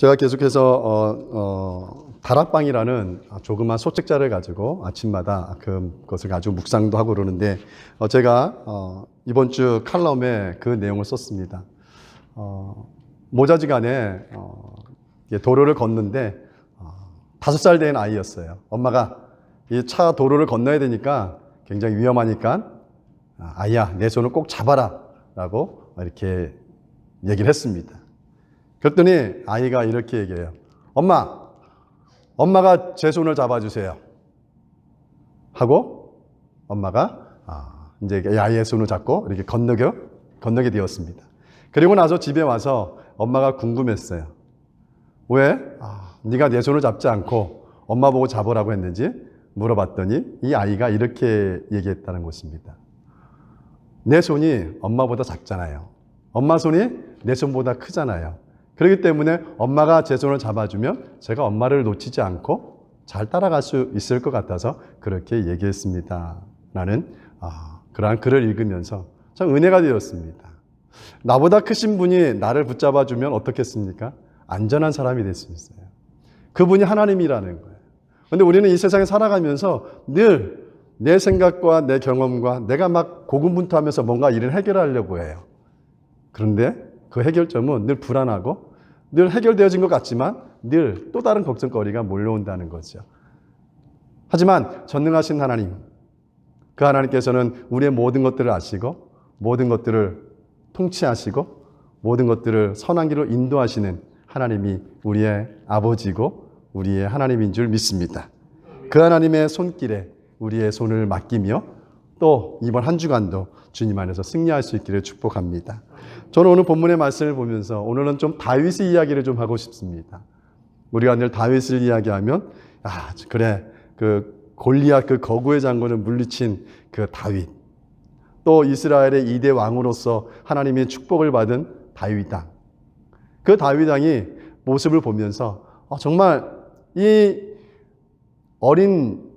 제가 계속해서 다락방이라는 조그만 소책자를 가지고 아침마다 그것을 가지고 묵상도 하고 그러는데 제가 이번 주 칼럼에 그 내용을 썼습니다. 모자지간에 도로를 걷는데 5살 된 아이였어요. 엄마가 이 차 도로를 건너야 되니까 굉장히 위험하니까 아이야, 내 손을 꼭 잡아라 라고 이렇게 얘기를 했습니다. 그랬더니 아이가 이렇게 얘기해요. 엄마가 제 손을 잡아주세요. 하고 엄마가 이제 아이의 손을 잡고 이렇게 건너게 되었습니다. 그리고 나서 집에 와서 엄마가 궁금했어요. 왜 네가 내 손을 잡지 않고 엄마 보고 잡으라고 했는지 물어봤더니 이 아이가 이렇게 얘기했다는 것입니다. 내 손이 엄마보다 작잖아요. 엄마 손이 내 손보다 크잖아요. 그렇기 때문에 엄마가 제 손을 잡아주면 제가 엄마를 놓치지 않고 잘 따라갈 수 있을 것 같아서 그렇게 얘기했습니다. 라는 그러한 글을 읽으면서 참 은혜가 되었습니다. 나보다 크신 분이 나를 붙잡아주면 어떻겠습니까? 안전한 사람이 될 수 있어요. 그분이 하나님이라는 거예요. 그런데 우리는 이 세상에 살아가면서 늘 내 생각과 내 경험과 내가 막 고군분투하면서 뭔가 일을 해결하려고 해요. 그런데 그 해결점은 늘 불안하고 늘 해결되어진 것 같지만 늘 또 다른 걱정거리가 몰려온다는 거죠. 하지만 전능하신 하나님, 그 하나님께서는 우리의 모든 것들을 아시고 모든 것들을 통치하시고 모든 것들을 선한 길로 인도하시는 하나님이 우리의 아버지고 우리의 하나님인 줄 믿습니다. 그 하나님의 손길에 우리의 손을 맡기며 또 이번 한 주간도 주님 안에서 승리할 수 있기를 축복합니다. 저는 오늘 본문의 말씀을 보면서 오늘은 좀 다윗의 이야기를 좀 하고 싶습니다. 우리가 늘 다윗을 이야기하면 그래 그 골리앗 그 거구의 장군을 물리친 그 다윗, 또 이스라엘의 2대 왕으로서 하나님의 축복을 받은 다윗 왕, 그 다윗 왕이 모습을 보면서 정말 이 어린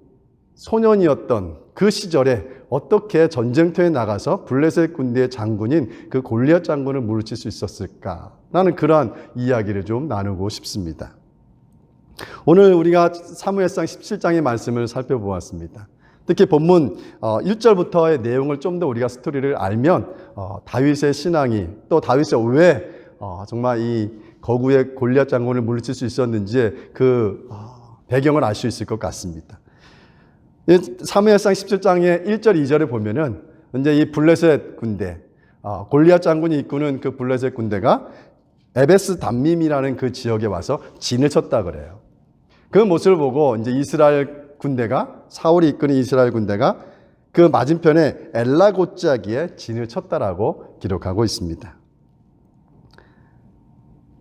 소년이었던 그 시절에 어떻게 전쟁터에 나가서 블레셋 군대의 장군인 그 골리앗 장군을 물리칠 수 있었을까? 라는 그러한 이야기를 좀 나누고 싶습니다. 오늘 우리가 사무엘상 17장의 말씀을 살펴보았습니다. 특히 본문 1절부터의 내용을 좀 더 우리가 스토리를 알면 다윗의 신앙이 또 다윗이 왜 정말 이 거구의 골리앗 장군을 물리칠 수 있었는지 그 배경을 알 수 있을 것 같습니다. 사무엘상 17장의 1절, 2절을 보면은 이제 이 블레셋 군대, 골리앗 장군이 이끄는 그 블레셋 군대가 에베스 담밈이라는 그 지역에 와서 진을 쳤다 그래요. 그 모습을 보고 이제 이스라엘 군대가, 사울이 이끄는 이스라엘 군대가 그 맞은편에 엘라 곧자기에 진을 쳤다라고 기록하고 있습니다.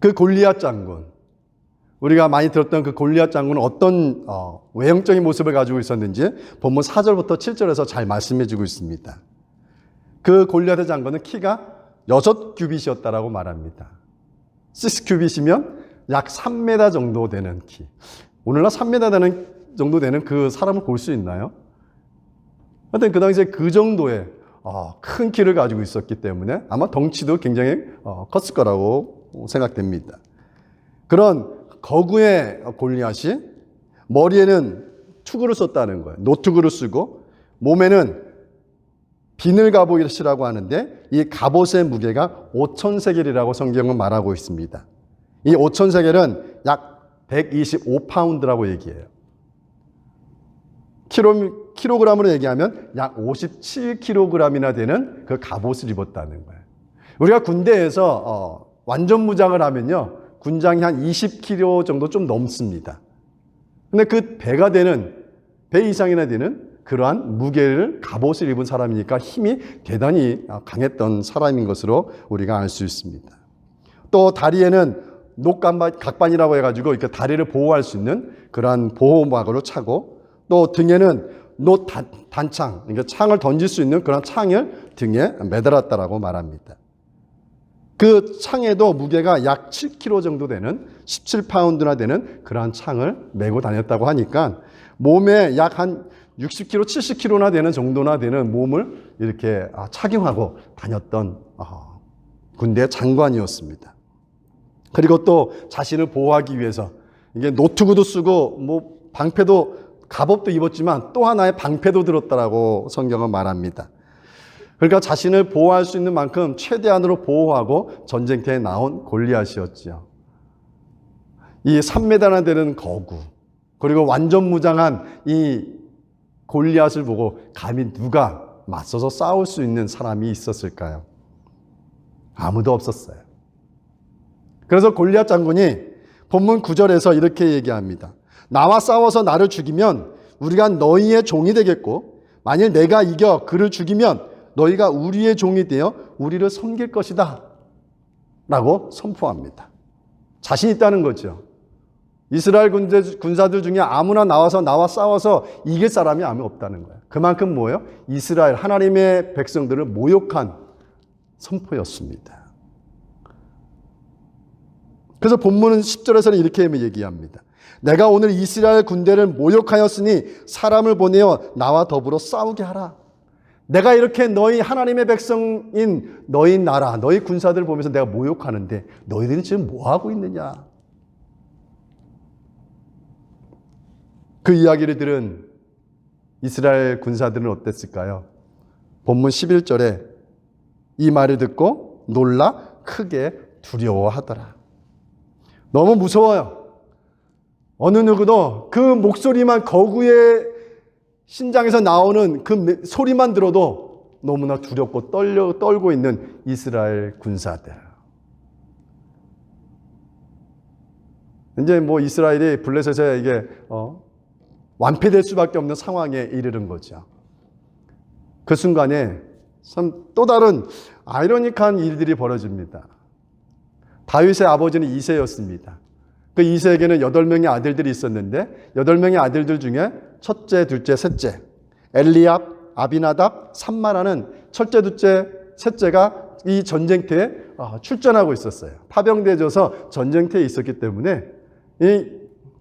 그 골리앗 장군, 우리가 많이 들었던 그 골리앗 장군은 어떤 외형적인 모습을 가지고 있었는지 본문 4절부터 7절에서 잘 말씀해 주고 있습니다. 그 골리앗의 장군은 키가 6규빗이었다라고 말합니다. 6규빗이면 약 3m 정도 되는 키. 오늘날 3m 정도 되는 그 사람을 볼 수 있나요? 하여튼 그 당시에 그 정도의 큰 키를 가지고 있었기 때문에 아마 덩치도 굉장히 컸을 거라고 생각됩니다. 그런 거구의 골리앗이 머리에는 투구를 썼다는 거예요. 노투구를 쓰고 몸에는 비늘 갑옷이라고 하는데 이 갑옷의 무게가 5,000세겔이라고 성경은 말하고 있습니다. 이 5,000세겔은 약 125파운드라고 얘기해요. 킬로그램으로 얘기하면 약 57kg이나 되는 그 갑옷을 입었다는 거예요. 우리가 군대에서 완전 무장을 하면요, 군장이 한 20kg 정도 좀 넘습니다. 근데 그 배 이상이나 되는 그러한 무게를 갑옷을 입은 사람이니까 힘이 대단히 강했던 사람인 것으로 우리가 알 수 있습니다. 또 다리에는 각반이라고 해가지고 이렇게 다리를 보호할 수 있는 그러한 보호막으로 차고, 또 등에는 단창, 그러니까 창을 던질 수 있는 그런 창을 등에 매달았다라고 말합니다. 그 창에도 무게가 약 7kg 정도 되는 17파운드나 되는 그러한 창을 메고 다녔다고 하니까 몸에 약 한 60kg, 70kg나 되는 정도나 되는 몸을 이렇게 착용하고 다녔던 군대 장관이었습니다. 그리고 또 자신을 보호하기 위해서 이게 노트구도 쓰고 뭐 방패도 갑옷도 입었지만 또 하나의 방패도 들었다라고 성경은 말합니다. 그러니까 자신을 보호할 수 있는 만큼 최대한으로 보호하고 전쟁터에 나온 골리앗이었지요. 이 3m나 되는 거구, 그리고 완전 무장한 이 골리앗을 보고 감히 누가 맞서서 싸울 수 있는 사람이 있었을까요? 아무도 없었어요. 그래서 골리앗 장군이 본문 9절에서 이렇게 얘기합니다. 나와 싸워서 나를 죽이면 우리가 너희의 종이 되겠고, 만일 내가 이겨 그를 죽이면 너희가 우리의 종이 되어 우리를 섬길 것이다 라고 선포합니다. 자신 있다는 거죠. 이스라엘 군사들 중에 아무나 나와서 나와 싸워서 이길 사람이 아무 없다는 거예요. 그만큼 뭐예요? 이스라엘 하나님의 백성들을 모욕한 선포였습니다. 그래서 본문은 10절에서는 이렇게 얘기합니다. 내가 오늘 이스라엘 군대를 모욕하였으니 사람을 보내어 나와 더불어 싸우게 하라. 내가 이렇게 너희 하나님의 백성인 너희 나라, 너희 군사들을 보면서 내가 모욕하는데 너희들은 지금 뭐하고 있느냐? 그 이야기를 들은 이스라엘 군사들은 어땠을까요? 본문 11절에 이 말을 듣고 놀라 크게 두려워하더라. 너무 무서워요. 어느 누구도 그 목소리만, 거구의 신장에서 나오는 그 소리만 들어도 너무나 두렵고 떨고 있는 이스라엘 군사들. 이제 뭐 이스라엘이 블레셋에 이게 완패될 수밖에 없는 상황에 이르는 거죠. 그 순간에 참 또 다른 아이러니한 일들이 벌어집니다. 다윗의 아버지는 이새였습니다. 그 이새에게는 8명의 아들들이 있었는데 8명의 아들들 중에 첫째, 둘째, 셋째, 엘리압, 아비나답, 삼마라는 첫째, 둘째, 셋째가 이 전쟁터에 출전하고 있었어요. 파병되어 져서 전쟁터에 있었기 때문에 이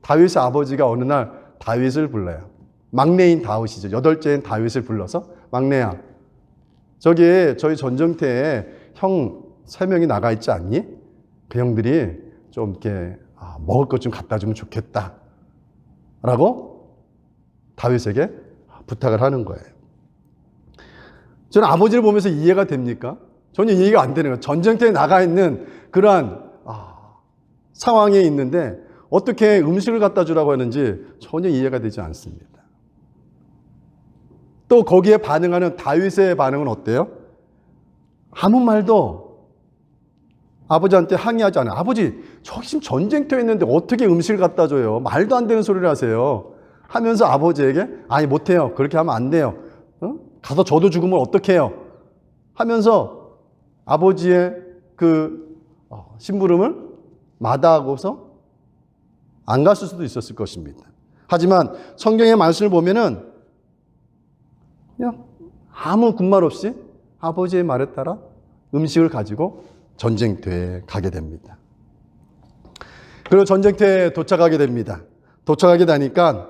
다윗의 아버지가 어느 날 다윗을 불러요. 막내인 다윗이죠. 8째인 다윗을 불러서, 막내야, 저기 저희 전쟁터에 형 3명이 나가 있지 않니? 그 형들이 좀 이렇게 먹을 것 좀 갖다 주면 좋겠다 라고 다윗에게 부탁을 하는 거예요. 저는 아버지를 보면서 이해가 됩니까? 전혀 이해가 안 되는 거예요. 전쟁터에 나가 있는 그러한 상황에 있는데 어떻게 음식을 갖다 주라고 하는지 전혀 이해가 되지 않습니다. 또 거기에 반응하는 다윗의 반응은 어때요? 아무 말도 아버지한테 항의하지 않아요. 아버지, 저 지금 전쟁터에 있는데 어떻게 음식을 갖다 줘요? 말도 안 되는 소리를 하세요. 하면서 아버지에게 아니 못해요. 그렇게 하면 안 돼요. 가서 저도 죽으면 어떡해요? 하면서 아버지의 그 심부름을 마다하고서 안 갔을 수도 있었을 것입니다. 하지만 성경의 말씀을 보면은 그냥 아무 군말 없이 아버지의 말에 따라 음식을 가지고 전쟁터에 가게 됩니다. 그리고 전쟁터에 도착하게 됩니다. 도착하게 되니까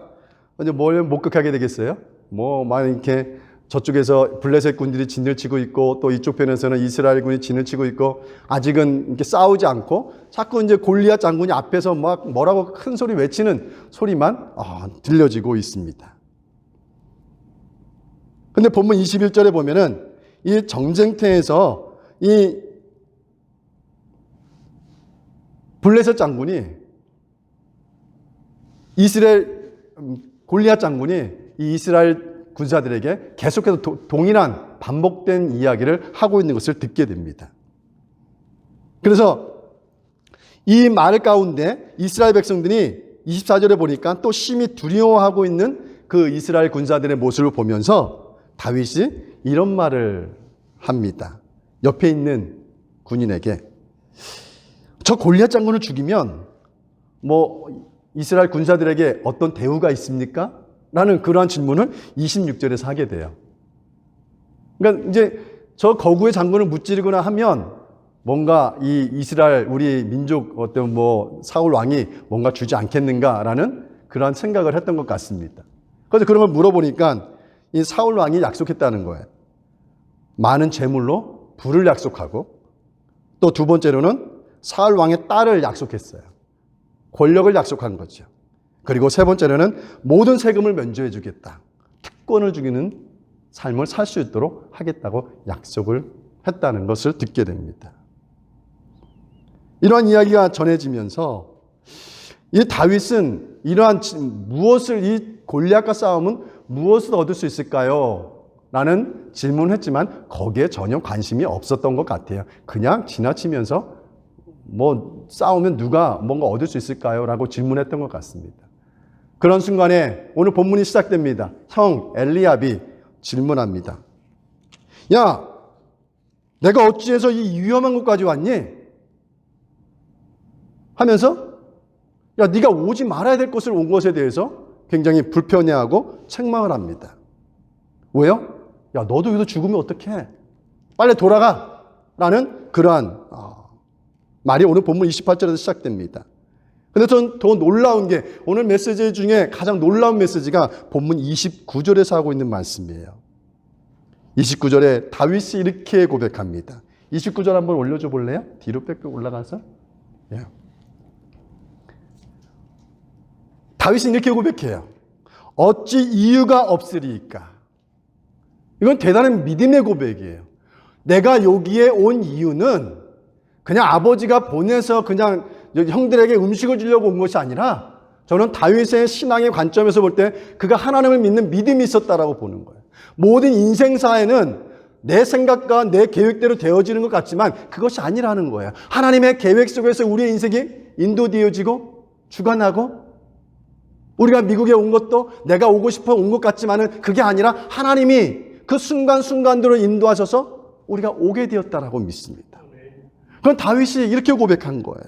이제 뭘 목격하게 되겠어요? 막 이렇게 저쪽에서 블레셋 군들이 진을 치고 있고 또 이쪽 편에서는 이스라엘 군이 진을 치고 있고 아직은 이렇게 싸우지 않고 자꾸 이제 골리앗 장군이 앞에서 막 뭐라고 큰 소리 외치는 소리만 들려지고 있습니다. 근데 본문 21절에 보면은 이 전쟁터에서 이 블레셋 장군이 골리앗 장군이 이 이스라엘 군사들에게 계속해서 동일한 반복된 이야기를 하고 있는 것을 듣게 됩니다. 그래서 이 말 가운데 이스라엘 백성들이 24절에 보니까 또 심히 두려워하고 있는 그 이스라엘 군사들의 모습을 보면서 다윗이 이런 말을 합니다. 옆에 있는 군인에게 저 골리앗 장군을 죽이면 이스라엘 군사들에게 어떤 대우가 있습니까? 라는 그러한 질문을 26절에서 하게 돼요. 그러니까 이제 저 거구의 장군을 무찌르거나 하면 뭔가 이 이스라엘 우리 민족 어떤 사울 왕이 뭔가 주지 않겠는가라는 그러한 생각을 했던 것 같습니다. 그래서 그런 걸 물어보니까 이 사울 왕이 약속했다는 거예요. 많은 재물로 부를 약속하고 또 두 번째로는 사울 왕의 딸을 약속했어요. 권력을 약속한 거죠. 그리고 세 번째로는 모든 세금을 면제해 주겠다. 특권을 주기는 삶을 살 수 있도록 하겠다고 약속을 했다는 것을 듣게 됩니다. 이러한 이야기가 전해지면서 이 다윗은 이러한 무엇을 이 골리앗과 싸움은 무엇을 얻을 수 있을까요? 라는 질문을 했지만 거기에 전혀 관심이 없었던 것 같아요. 그냥 지나치면서 뭐 싸우면 누가 뭔가 얻을 수 있을까요? 라고 질문했던 것 같습니다. 그런 순간에 오늘 본문이 시작됩니다. 형 엘리압이 질문합니다. 야, 내가 어찌해서 이 위험한 곳까지 왔니? 하면서 야, 네가 오지 말아야 될 곳을 온 것에 대해서 굉장히 불편해하고 책망을 합니다. 왜요? 야, 너도 여기서 죽으면 어떡해? 빨리 돌아가! 라는 그러한 말이 오늘 본문 28절에서 시작됩니다. 근데 전 더 놀라운 게 오늘 메시지 중에 가장 놀라운 메시지가 본문 29절에서 하고 있는 말씀이에요. 29절에 다윗이 이렇게 고백합니다. 29절 한번 올려줘 볼래요? 뒤로 뺏고 올라가서. 예. 다윗은 이렇게 고백해요. 어찌 이유가 없으리까? 이건 대단한 믿음의 고백이에요. 내가 여기에 온 이유는 그냥 아버지가 보내서 그냥 형들에게 음식을 주려고 온 것이 아니라 저는 다윗의 신앙의 관점에서 볼 때 그가 하나님을 믿는 믿음이 있었다라고 보는 거예요. 모든 인생사에는 내 생각과 내 계획대로 되어지는 것 같지만 그것이 아니라는 거예요. 하나님의 계획 속에서 우리의 인생이 인도되어지고 주관하고 우리가 미국에 온 것도 내가 오고 싶어 온 것 같지만은 그게 아니라 하나님이 그 순간순간대로 인도하셔서 우리가 오게 되었다라고 믿습니다. 그건 다윗이 이렇게 고백한 거예요.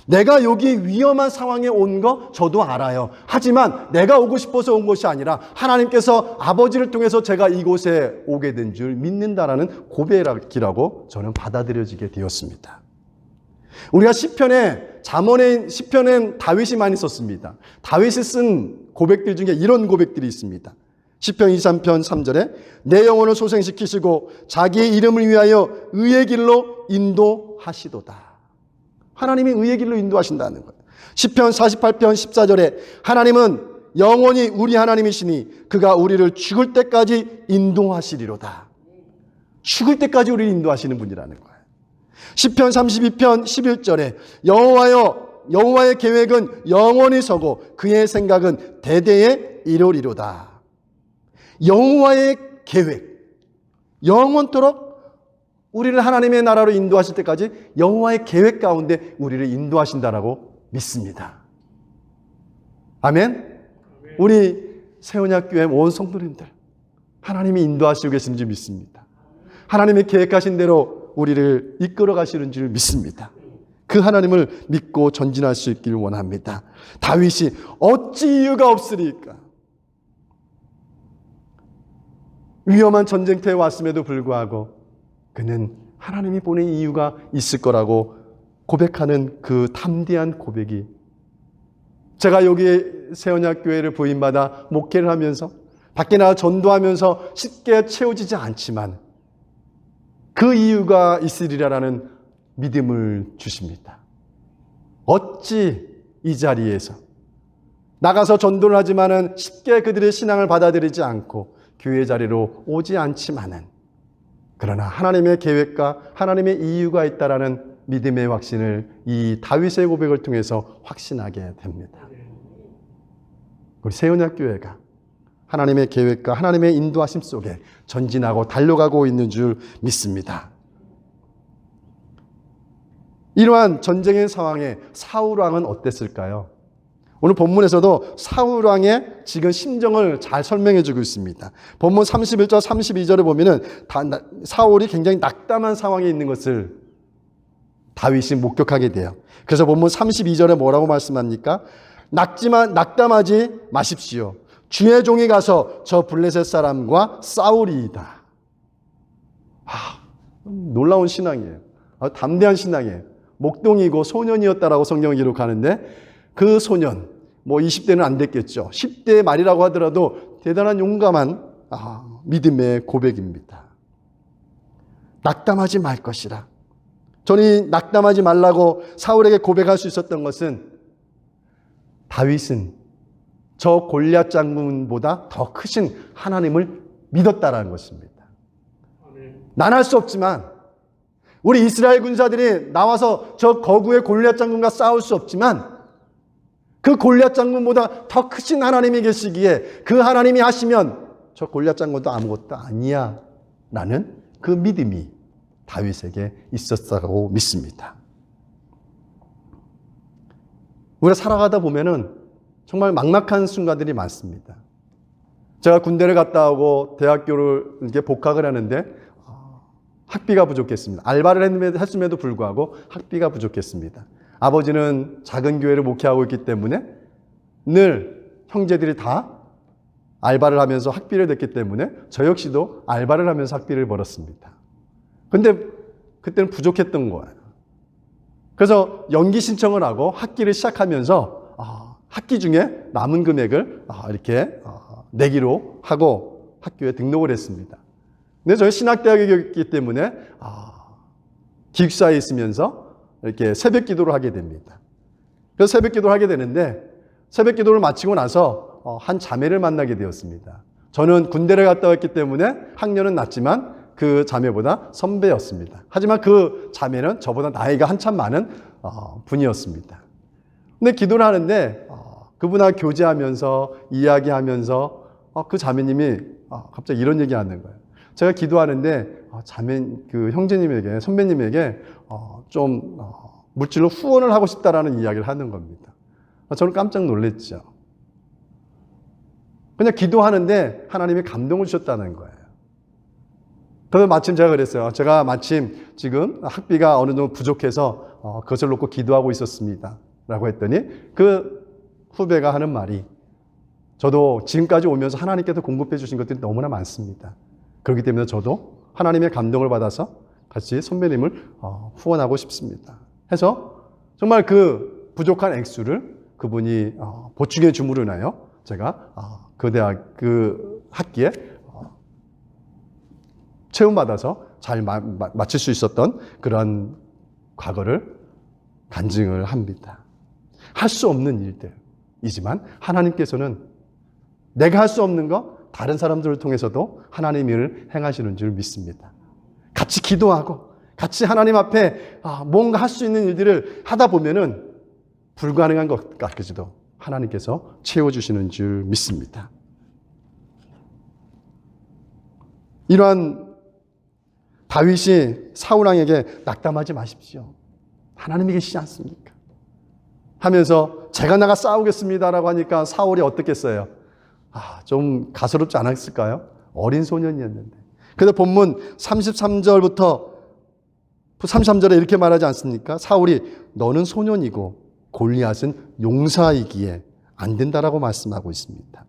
내가 여기 위험한 상황에 온 거 저도 알아요. 하지만 내가 오고 싶어서 온 것이 아니라 하나님께서 아버지를 통해서 제가 이곳에 오게 된 줄 믿는다라는 고백이라고 저는 받아들여지게 되었습니다. 우리가 시편엔 다윗이 많이 썼습니다. 다윗이 쓴 고백들 중에 이런 고백들이 있습니다. 시편 23편 3절에 내 영혼을 소생시키시고 자기의 이름을 위하여 의의 길로 인도하시도다. 하나님이 의의 길로 인도하신다는 거예요. 시편 48편 14절에 하나님은 영원히 우리 하나님이시니 그가 우리를 죽을 때까지 인도하시리로다. 죽을 때까지 우리를 인도하시는 분이라는 거예요. 시편 32편 11절에 여호와의 계획은 영원히 서고 그의 생각은 대대에 이루리로다. 여호와의 계획, 영원토록 우리를 하나님의 나라로 인도하실 때까지 여호와의 계획 가운데 우리를 인도하신다라고 믿습니다. 아멘? 우리 세원야교회 온 성도님들 하나님이 인도하시고 계신 줄 믿습니다. 하나님의 계획하신 대로 우리를 이끌어 가시는 줄 믿습니다. 그 하나님을 믿고 전진할 수 있기를 원합니다. 다윗이 어찌 이유가 없으리까? 위험한 전쟁터에 왔음에도 불구하고 그는 하나님이 보낸 이유가 있을 거라고 고백하는 그 담대한 고백이 제가 여기 세원야교회를 부임받아 목회를 하면서 밖에 나가 전도하면서 쉽게 채워지지 않지만 그 이유가 있으리라라는 믿음을 주십니다. 어찌 이 자리에서 나가서 전도를 하지만은 쉽게 그들의 신앙을 받아들이지 않고 교회 자리로 오지 않지만은 그러나 하나님의 계획과 하나님의 이유가 있다라는 믿음의 확신을 이 다윗의 고백을 통해서 확신하게 됩니다. 우리 세운학교회가 하나님의 계획과 하나님의 인도하심 속에 전진하고 달려가고 있는 줄 믿습니다. 이러한 전쟁의 상황에 사울왕은 어땠을까요? 오늘 본문에서도 사울왕의 지금 심정을 잘 설명해 주고 있습니다. 본문 31절 32절에 보면은 사울이 굉장히 낙담한 상황에 있는 것을 다윗이 목격하게 돼요. 그래서 본문 32절에 뭐라고 말씀합니까? 낙담하지 마십시오. 주의 종이 가서 저 블레셋 사람과 싸우리이다. 놀라운 신앙이에요. 담대한 신앙이에요. 목동이고 소년이었다라고 성경을 기록하는데 그 소년, 20대는 안 됐겠죠. 10대 말이라고 하더라도 대단한 용감한 믿음의 고백입니다. 낙담하지 말 것이라. 저는 낙담하지 말라고 사울에게 고백할 수 있었던 것은 다윗은 저 골리앗 장군보다 더 크신 하나님을 믿었다라는 것입니다. 난 할 수 없지만, 우리 이스라엘 군사들이 나와서 저 거구의 골리앗 장군과 싸울 수 없지만 그 골리앗 장군보다 더 크신 하나님이 계시기에 그 하나님이 하시면 저 골리앗 장군도 아무것도 아니야 라는 그 믿음이 다윗에게 있었다고 믿습니다. 우리가 살아가다 보면은 정말 막막한 순간들이 많습니다. 제가 군대를 갔다 오고 대학교를 이렇게 복학을 하는데 학비가 부족했습니다. 알바를 했음에도 불구하고 학비가 부족했습니다. 아버지는 작은 교회를 목회하고 있기 때문에 늘 형제들이 다 알바를 하면서 학비를 냈기 때문에 저 역시도 알바를 하면서 학비를 벌었습니다. 근데 그때는 부족했던 거예요. 그래서 연기 신청을 하고 학기를 시작하면서 학기 중에 남은 금액을 이렇게 내기로 하고 학교에 등록을 했습니다. 근데 저희 신학대학이었기 때문에 기숙사에 있으면서 이렇게 새벽 기도를 하게 됩니다. 그래서 새벽 기도를 하게 되는데 새벽 기도를 마치고 나서 한 자매를 만나게 되었습니다. 저는 군대를 갔다 왔기 때문에 학년은 낮지만 그 자매보다 선배였습니다. 하지만 그 자매는 저보다 나이가 한참 많은 분이었습니다. 근데 기도를 하는데 그분하고 교제하면서 이야기하면서 그 자매님이 갑자기 이런 얘기 하는 거예요. 제가 기도하는데 그 형제님에게, 선배님에게 좀 물질로 후원을 하고 싶다라는 이야기를 하는 겁니다. 저는 깜짝 놀랐죠. 그냥 기도하는데 하나님이 감동을 주셨다는 거예요. 그래서 마침 제가 그랬어요. 제가 마침 지금 학비가 어느 정도 부족해서 그것을 놓고 기도하고 있었습니다. 라고 했더니 그 후배가 하는 말이, 저도 지금까지 오면서 하나님께서 공급해 주신 것들이 너무나 많습니다. 그렇기 때문에 저도 하나님의 감동을 받아서 같이 선배님을 후원하고 싶습니다. 해서 정말 그 부족한 액수를 그분이 보충해 줌으로 인하여 제가 그 학기에 체험받아서 잘 마칠 수 있었던 그런 과거를 간증을 합니다. 할 수 없는 일들이지만 하나님께서는 내가 할 수 없는 거 다른 사람들을 통해서도 하나님 일을 행하시는 줄 믿습니다. 같이 기도하고 같이 하나님 앞에 뭔가 할 수 있는 일들을 하다 보면은 불가능한 것 같기도 하나님께서 채워주시는 줄 믿습니다. 이러한 다윗이 사울왕에게 낙담하지 마십시오. 하나님이 계시지 않습니까? 하면서 제가 나가 싸우겠습니다라고 하니까 사울이 어떻겠어요? 좀 가소롭지 않았을까요? 어린 소년이었는데. 그래서 본문 33절부터 33절에 이렇게 말하지 않습니까? 사울이 너는 소년이고 골리앗은 용사이기에 안 된다라고 말씀하고 있습니다.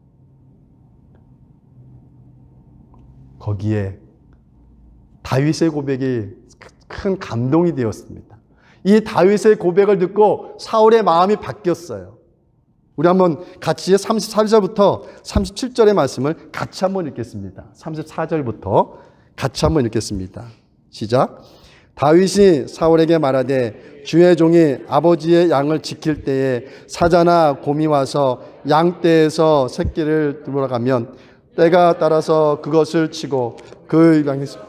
거기에 다윗의 고백이 큰 감동이 되었습니다. 이 다윗의 고백을 듣고 사울의 마음이 바뀌었어요. 우리 한번 같이 34절부터 37절의 말씀을 같이 한번 읽겠습니다. 34절부터 같이 한번 읽겠습니다. 시작. 다윗이 사울에게 말하되 주의 종이 아버지의 양을 지킬 때에 사자나 곰이 와서 양떼에서 새끼를 돌아가면 때가 따라서 그것을 치고 그 양에서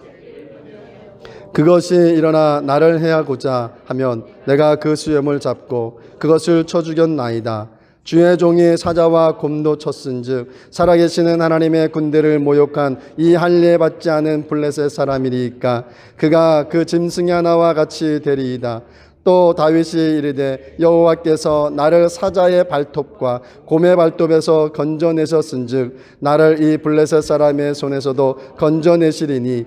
그것이 일어나 나를 해하고자 하면 내가 그 수염을 잡고 그것을 쳐 죽였나이다. 주의 종이 사자와 곰도 쳤은즉 살아계시는 하나님의 군대를 모욕한 이 할례 받지 않은 블레셋 사람이리까 그가 그 짐승이 하나와 같이 되리이다. 또 다윗이 이르되 여호와께서 나를 사자의 발톱과 곰의 발톱에서 건져내셨은즉 나를 이 블레셋 사람의 손에서도 건져내시리니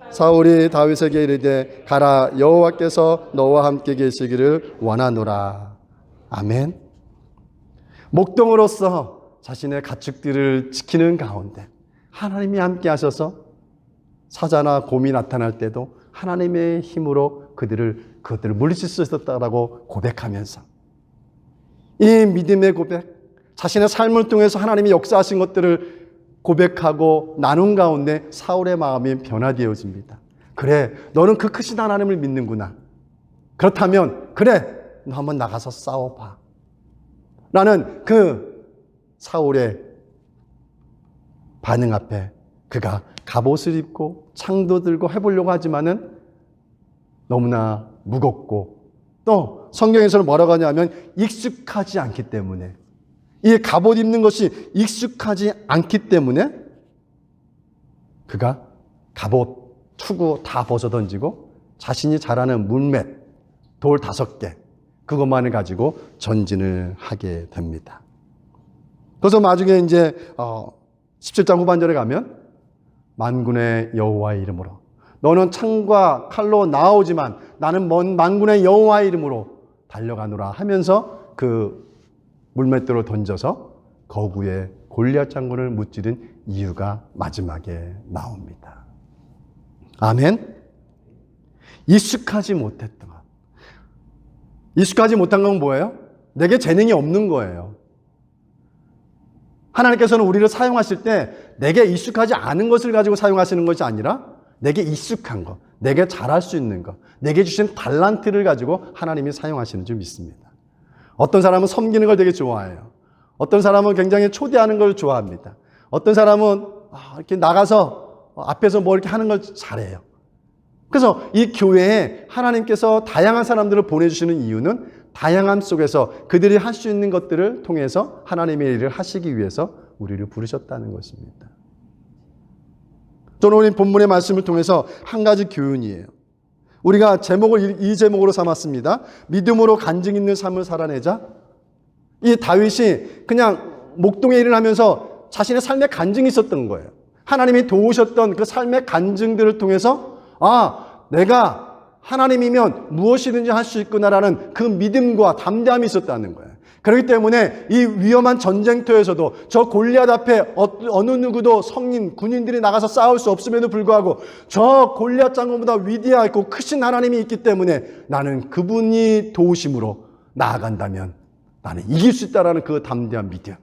사울이 다윗에게 이르되 가라 여호와께서 너와 함께 계시기를 원하노라. 아멘. 목동으로서 자신의 가축들을 지키는 가운데 하나님이 함께 하셔서 사자나 곰이 나타날 때도 하나님의 힘으로 그것들을 물리칠 수 있었다라고 고백하면서 이 믿음의 고백, 자신의 삶을 통해서 하나님이 역사하신 것들을 고백하고 나눈 가운데 사울의 마음이 변화되어집니다. 그래, 너는 그 크신 하나님을 믿는구나. 그렇다면 그래, 너 한번 나가서 싸워봐. 라는 그 사울의 반응 앞에 그가 갑옷을 입고 창도 들고 해보려고 하지만은 너무나 무겁고 또 성경에서는 뭐라고 하냐면 익숙하지 않기 때문에, 이 갑옷 입는 것이 익숙하지 않기 때문에 그가 갑옷, 투구 다 벗어던지고 자신이 잘 아는 물맷, 돌 5개 그것만을 가지고 전진을 하게 됩니다. 그래서 나중에 이제 17장 후반절에 가면 만군의 여호와의 이름으로, 너는 창과 칼로 나오지만 나는 먼 만군의 여호와의 이름으로 달려가노라 하면서 그 물맷돌을 던져서 거구의 골리앗 장군을 무찌른 이유가 마지막에 나옵니다. 아멘. 익숙하지 못했던 것. 익숙하지 못한 건 뭐예요? 내게 재능이 없는 거예요. 하나님께서는 우리를 사용하실 때 내게 익숙하지 않은 것을 가지고 사용하시는 것이 아니라 내게 익숙한 것, 내게 잘할 수 있는 것, 내게 주신 달란트를 가지고 하나님이 사용하시는 줄 믿습니다. 어떤 사람은 섬기는 걸 되게 좋아해요. 어떤 사람은 굉장히 초대하는 걸 좋아합니다. 어떤 사람은 이렇게 나가서 앞에서 뭐 이렇게 하는 걸 잘해요. 그래서 이 교회에 하나님께서 다양한 사람들을 보내주시는 이유는 다양함 속에서 그들이 할 수 있는 것들을 통해서 하나님의 일을 하시기 위해서 우리를 부르셨다는 것입니다. 저는 오늘 본문의 말씀을 통해서 한 가지 교훈이에요. 우리가 제목을 이 제목으로 삼았습니다. 믿음으로 간증 있는 삶을 살아내자. 이 다윗이 그냥 목동의 일을 하면서 자신의 삶의 간증이 있었던 거예요. 하나님이 도우셨던 그 삶의 간증들을 통해서 내가 하나님이면 무엇이든지 할 수 있구나라는 그 믿음과 담대함이 있었다는 거예요. 그렇기 때문에 이 위험한 전쟁터에서도 저 골리앗 앞에 어느 누구도 성인, 군인들이 나가서 싸울 수 없음에도 불구하고 저 골리앗 장군보다 위대하고 크신 하나님이 있기 때문에 나는 그분이 도우심으로 나아간다면 나는 이길 수 있다라는 그 담대한 믿음.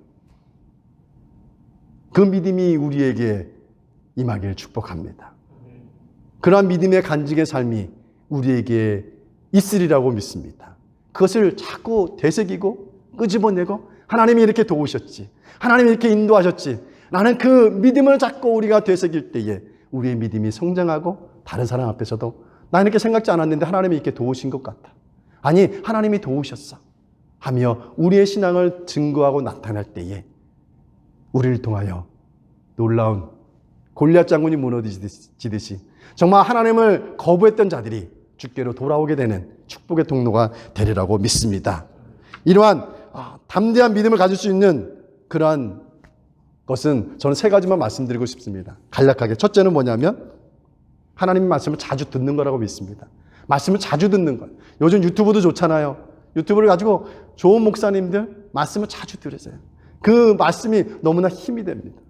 그 믿음이 우리에게 임하기를 축복합니다. 그러한 믿음의 간증의 삶이 우리에게 있으리라고 믿습니다. 그것을 자꾸 되새기고 끄집어내고 하나님이 이렇게 도우셨지, 하나님이 이렇게 인도하셨지, 나는 그 믿음을 자꾸 우리가 되새길 때에 우리의 믿음이 성장하고 다른 사람 앞에서도 나 이렇게 생각지 않았는데 하나님이 이렇게 도우신 것 같아, 아니 하나님이 도우셨어 하며 우리의 신앙을 증거하고 나타날 때에 우리를 통하여 놀라운 골리앗 장군이 무너지듯이 정말 하나님을 거부했던 자들이 주께로 돌아오게 되는 축복의 통로가 되리라고 믿습니다. 이러한 담대한 믿음을 가질 수 있는 그러한 것은 저는 3가지만 말씀드리고 싶습니다. 간략하게. 첫째는 뭐냐면 하나님의 말씀을 자주 듣는 거라고 믿습니다. 말씀을 자주 듣는 것. 요즘 유튜브도 좋잖아요. 유튜브를 가지고 좋은 목사님들 말씀을 자주 들으세요. 그 말씀이 너무나 힘이 됩니다.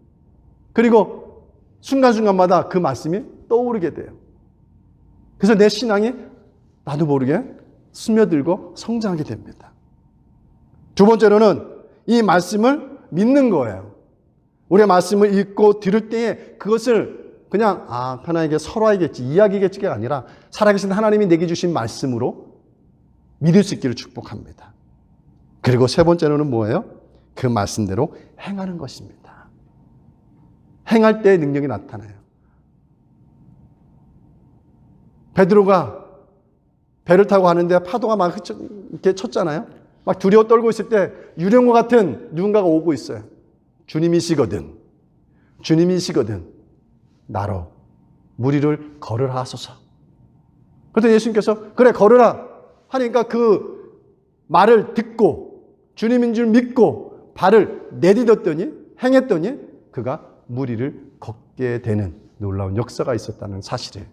그리고 순간순간마다 그 말씀이 떠오르게 돼요. 그래서 내 신앙이 나도 모르게 스며들고 성장하게 됩니다. 두 번째로는 이 말씀을 믿는 거예요. 우리의 말씀을 읽고 들을 때에 그것을 그냥 하나에게 설화이겠지, 이야기겠지가 아니라 살아계신 하나님이 내게 주신 말씀으로 믿을 수 있기를 축복합니다. 그리고 세 번째로는 뭐예요? 그 말씀대로 행하는 것입니다. 행할 때 능력이 나타나요. 베드로가 배를 타고 가는데 파도가 막 이렇게 쳤잖아요. 막 두려워 떨고 있을 때 유령과 같은 누군가가 오고 있어요. 주님이시거든 나로 물 위를 걸으라 하소서. 그래서 예수님께서 그래 걸으라 하니까 그 말을 듣고 주님인 줄 믿고 발을 내딛었더니 행했더니 그가 물 위를 걷게 되는 놀라운 역사가 있었다는 사실을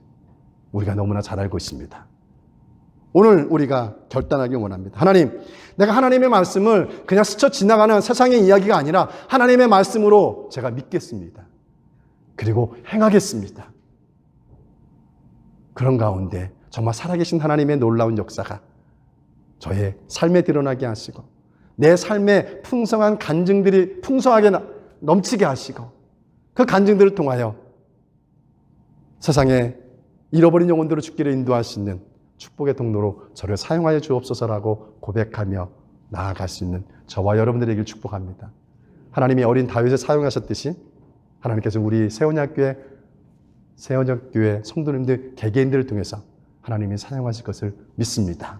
우리가 너무나 잘 알고 있습니다. 오늘 우리가 결단하기 원합니다. 하나님, 내가 하나님의 말씀을 그냥 스쳐 지나가는 세상의 이야기가 아니라 하나님의 말씀으로 제가 믿겠습니다. 그리고 행하겠습니다. 그런 가운데 정말 살아계신 하나님의 놀라운 역사가 저의 삶에 드러나게 하시고 내 삶에 풍성한 간증들이 풍성하게 넘치게 하시고 그 간증들을 통하여 세상에 잃어버린 영혼들을 죽기를 인도할 수 있는 축복의 통로로 저를 사용하여 주옵소서라고 고백하며 나아갈 수 있는 저와 여러분들에게 축복합니다. 하나님이 어린 다윗을 사용하셨듯이 하나님께서 우리 세원학교회 성도님들, 개개인들을 통해서 하나님이 사용하실 것을 믿습니다.